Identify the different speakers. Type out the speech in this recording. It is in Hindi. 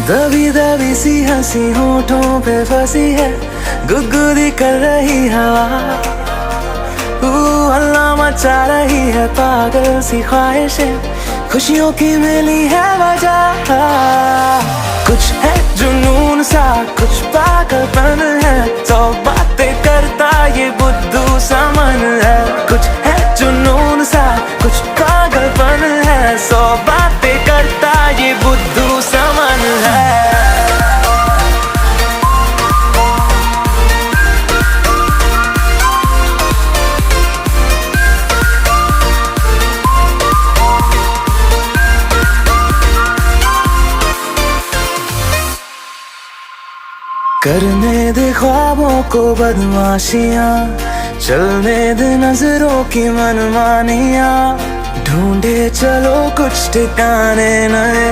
Speaker 1: दबी दबी सी हंसी होठों पे फंसी है, गुदगुदी कर रही हवा। हल्ला मचा रही है पागल सी ख्वाहिशें, खुशियों की मिली है वजह। कुछ है जुनून सा, कुछ पागलपन है, सौ बातें करता ये बुद्धू सा मन है। कुछ है जुनून सा, कुछ पागलपन है, सौ बातें करता ये बुद्धू सा मन है। करने दे ख्वाबों को बदमाशियां, चलने दे नजरों की मनमानियां, ढूंढे चलो कुछ ठिकाने नए।